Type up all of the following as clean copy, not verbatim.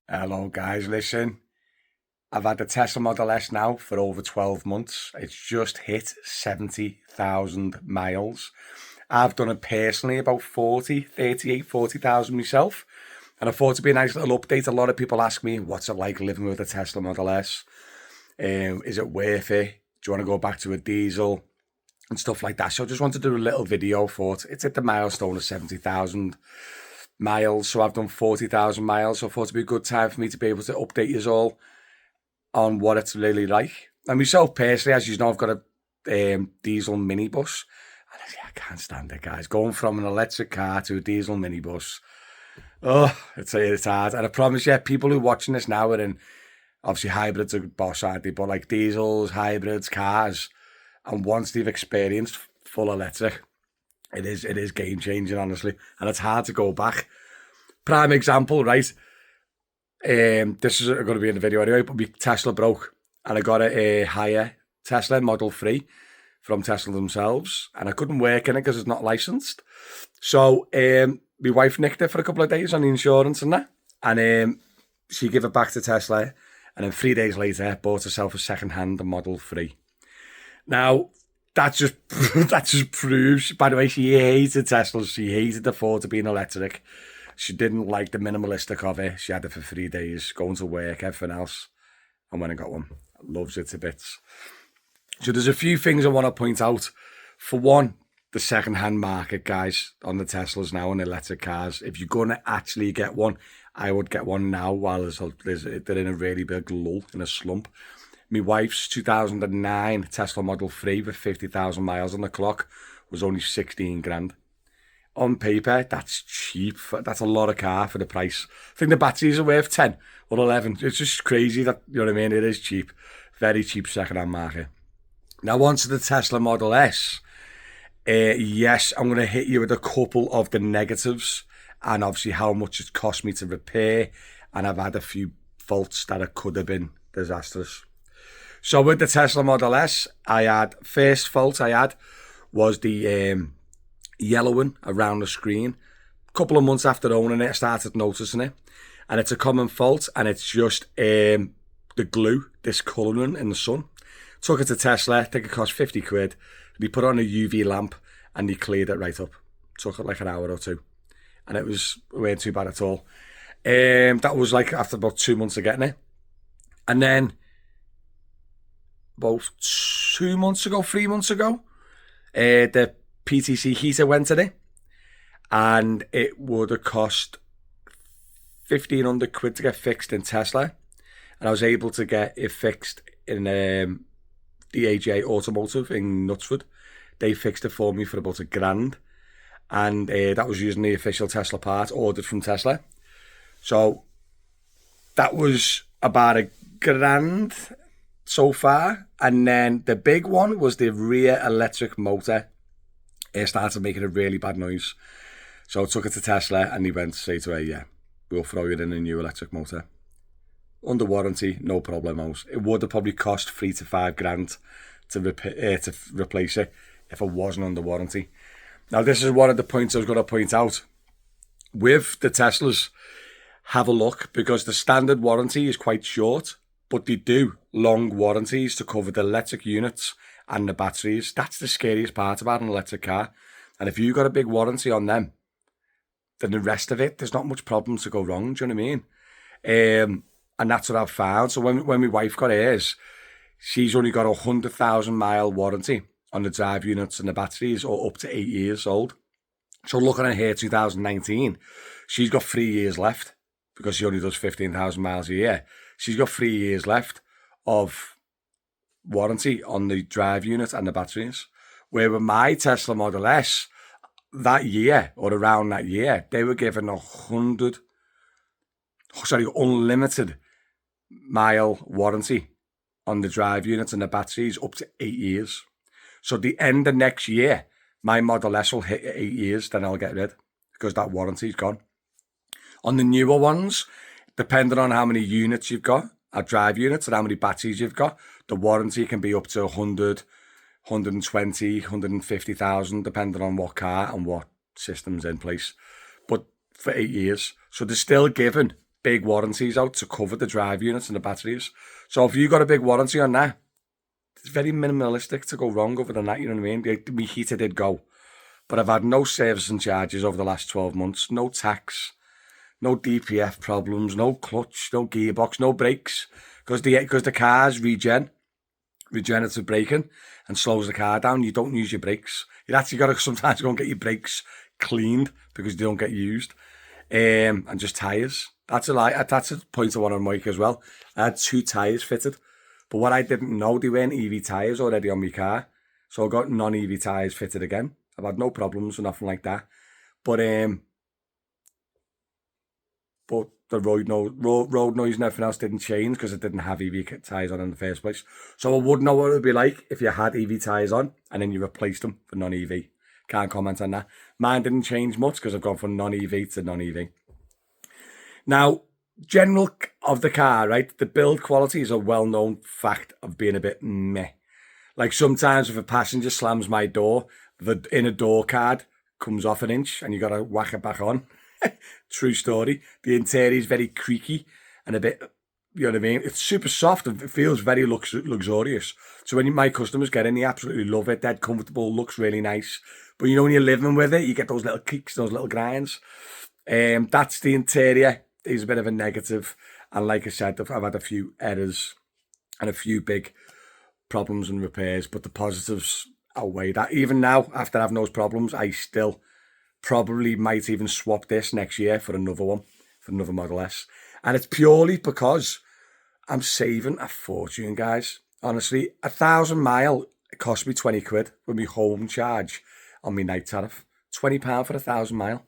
Hello guys, listen, I've had the Tesla Model S now for over 12 months. It's just hit 70,000 miles. I've done it personally about 40,000 myself. And I thought it'd be a nice little update. A lot of people ask me, what's it like living with a Tesla Model S? Is it worth it? Do you want to go back to a diesel? And stuff like that. So I just wanted to do a little video for it. It's at the milestone of 70,000 miles. So I've done 40,000 miles. So I thought it'd be a good time for me to be able to update you all on what it's really like. And myself personally, as you know, I've got a diesel minibus. And I can't stand it, guys. Going from an electric car to a diesel minibus. Oh, it's hard. And I promise you, people who are watching this now are in, obviously hybrids are boss, aren't they? But like diesels, hybrids, cars. And once they've experienced full electric, it is game changing, honestly. And it's hard to go back. Prime example, right? This is going to be in the video anyway, but my Tesla broke. And I got a higher Tesla Model 3 from Tesla themselves. And I couldn't work in it because it's not licensed. So my wife nicked it for a couple of days on the insurance and that. And she gave it back to Tesla. And then 3 days later, bought herself a second-hand Model 3. Now, that just proves, by the way, she hated Teslas. She hated the thought of being electric. She didn't like the minimalistic of it. She had it for 3 days, going to work, everything else. And when I got one, loves it to bits. So there's a few things I want to point out. For one, the second-hand market, guys, on the Teslas now and electric cars. If you're going to actually get one, I would get one now while they're in a really big lull, in a slump. My wife's 2009 Tesla Model 3 with 50,000 miles on the clock was only 16 grand. On paper, that's cheap. That's a lot of car for the price. I think the batteries are worth 10 or 11. It's just crazy that, you know what I mean? It is cheap. Very cheap second-hand market. Now, on to the Tesla Model S. Yes, I'm going to hit you with a couple of the negatives and obviously how much it cost me to repair. And I've had a few faults that it could have been disastrous. So with the Tesla Model S, first fault I had was the yellowing around the screen. A couple of months after owning it, I started noticing it. And it's a common fault, and it's just the glue discolouring in the sun. Took it to Tesla, I think it cost 50 quid. They put on a UV lamp, and they cleared it right up. Took it like an hour or two. And it weren't too bad at all. That was like after about 2 months of getting it. And then about 3 months ago, the PTC heater went in it, and it would have cost 1,500 quid to get fixed in Tesla, and I was able to get it fixed in DAJ Automotive in Knutsford. They fixed it for me for about £1,000, and that was using the official Tesla part ordered from Tesla. So that was about £1,000 so far. And then the big one was the rear electric motor. It started making a really bad noise. So I took it to Tesla and they went straight away, yeah, we'll throw you in a new electric motor. Under warranty, no problemos. It would have probably cost £3,000 to £5,000 to replace it if it wasn't under warranty. Now, this is one of the points I was going to point out. With the Teslas, have a look, because the standard warranty is quite short, but they do long warranties to cover the electric units and the batteries. That's the scariest part about an electric car. And if you've got a big warranty on them, then the rest of it, there's not much problem to go wrong. Do you know what I mean? And that's what I've found. So when my wife got hers, she's only got a 100,000 mile warranty on the drive units and the batteries, or up to 8 years old. So looking at her 2019, she's got 3 years left, because she only does 15,000 miles a year. She's got 3 years left of warranty on the drive unit and the batteries. Where with my Tesla Model S, that year, or around that year, they were given unlimited mile warranty on the drive units and the batteries up to 8 years. So the end of next year, my Model S will hit 8 years, then I'll get rid, because that warranty's gone. On the newer ones, depending on how many units you've got, drive units, and how many batteries you've got, the warranty can be up to 100, 120, 150,000, depending on what car and what system's in place. But for 8 years. So they're still giving big warranties out to cover the drive units and the batteries. So if you got a big warranty on that, it's very minimalistic to go wrong other than that, you know what I mean? My heater did go. But I've had no service and charges over the last 12 months, no tax, no DPF problems, no clutch, no gearbox, no brakes, because the car's regenerative braking and slows the car down. You don't use your brakes. You actually got to sometimes go and get your brakes cleaned because they don't get used. And just tyres. That's a point I want to make as well. I had 2 tyres fitted, but what I didn't know, they weren't EV tyres already on my car. So I got non-EV tyres fitted again. I've had no problems or nothing like that. But the road noise and everything else didn't change because it didn't have EV tyres on in the first place. So I wouldn't know what it would be like if you had EV tyres on and then you replaced them for non-EV. Can't comment on that. Mine didn't change much because I've gone from non-EV to non-EV. Now, general of the car, right? The build quality is a well-known fact of being a bit meh. Like sometimes if a passenger slams my door, the inner door card comes off an inch and you got to whack it back on. True story. The interior is very creaky and a bit, you know what I mean? It's super soft and it feels very luxurious. So when my customers get in, they absolutely love it. Dead comfortable, looks really nice. But you know, when you're living with it, you get those little creaks, those little grinds. That's the interior. Is a bit of a negative. And like I said, I've had a few errors and a few big problems and repairs, but the positives outweigh that. Even now, after having those problems, I still probably might even swap this next year for another one, for another Model S. And it's purely because I'm saving a fortune, guys. Honestly, 1,000 mile, it cost me 20 quid with my home charge on my night tariff. £20 for 1,000 mile.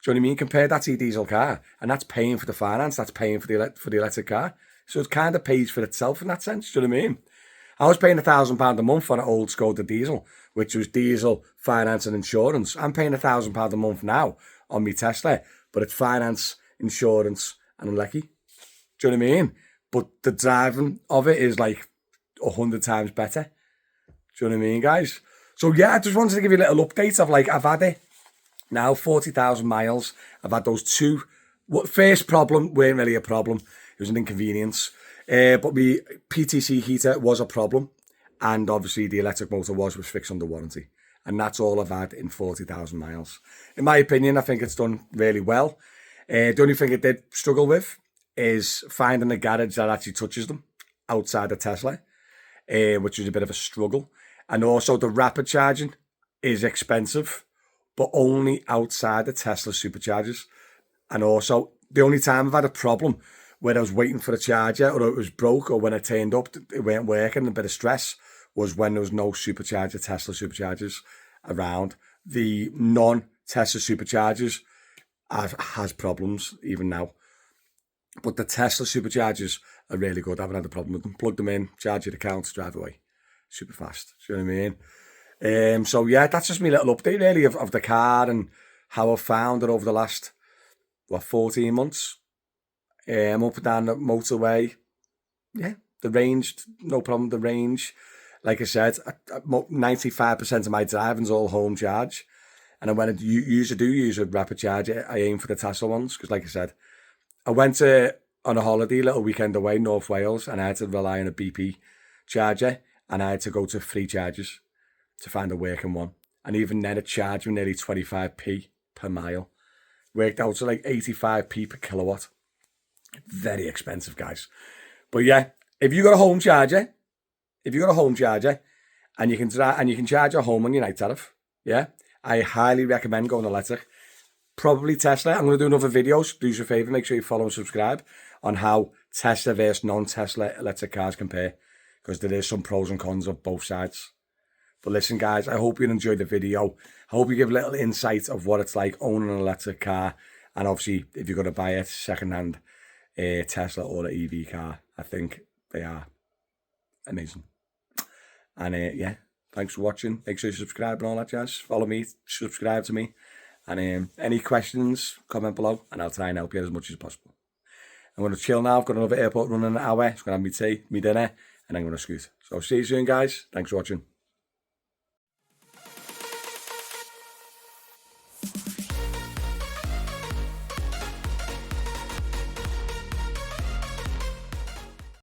Do you know what I mean? Compare that to your diesel car, and that's paying for the finance, that's paying for the electric car. So it kind of pays for itself in that sense. Do you know what I mean? I was paying £1,000 a month on an old Skoda diesel, which was diesel, finance and insurance. I'm paying £1,000 a month now on my Tesla, but it's finance, insurance and lucky. Do you know what I mean? But the driving of it is like 100 times better. Do you know what I mean, guys? So yeah, I just wanted to give you a little update of like, I've had it now 40,000 miles. I've had those 2. First problem weren't really a problem. It was an inconvenience. But the PTC heater was a problem. And obviously the electric motor was fixed under warranty. And that's all I've had in 40,000 miles. In my opinion, I think it's done really well. The only thing it did struggle with is finding a garage that actually touches them outside the Tesla, which was a bit of a struggle. And also the rapid charging is expensive, but only outside the Tesla superchargers. And also, the only time I've had a problem where I was waiting for a charger or it was broke or when it turned up, it weren't working, a bit of stress, was when there was no Tesla superchargers around. The non-Tesla superchargers has problems even now. But the Tesla superchargers are really good. I haven't had a problem with them. Plug them in, charge your account, drive away. Super fast. Do you know what I mean? So yeah, that's just my little update really of the car and how I've found it over the last 14 months. I'm up and down the motorway. Yeah, the range, no problem. The range, like I said, 95% of my driving's all home charge. And when I usually do use a rapid charge, I aim for the Tesla ones because, like I said, I went on a holiday, little weekend away, North Wales, and I had to rely on a BP charger, and I had to go to 3 chargers to find a working one. And even then, it charged me nearly 25p per mile. Worked out to like 85p per kilowatt. Very expensive, guys. But yeah, if you got a home charger, and you can charge your home on your night tariff, yeah, I highly recommend going electric. Probably Tesla. I'm going to do another video. So do us a favour, make sure you follow and subscribe on how Tesla versus non-Tesla electric cars compare, because there is some pros and cons of both sides. But listen, guys, I hope you enjoyed the video. I hope you give a little insight of what it's like owning an electric car, and obviously if you're going to buy a second-hand Tesla or an EV car, I think they are amazing. And yeah, thanks for watching. Make sure you subscribe and all that jazz. Follow me, subscribe to me. And any questions, comment below, and I'll try and help you as much as possible. I'm going to chill now. I've got another airport running in an hour. I'm going to have my tea, my dinner, and I'm going to scoot. So see you soon, guys. Thanks for watching.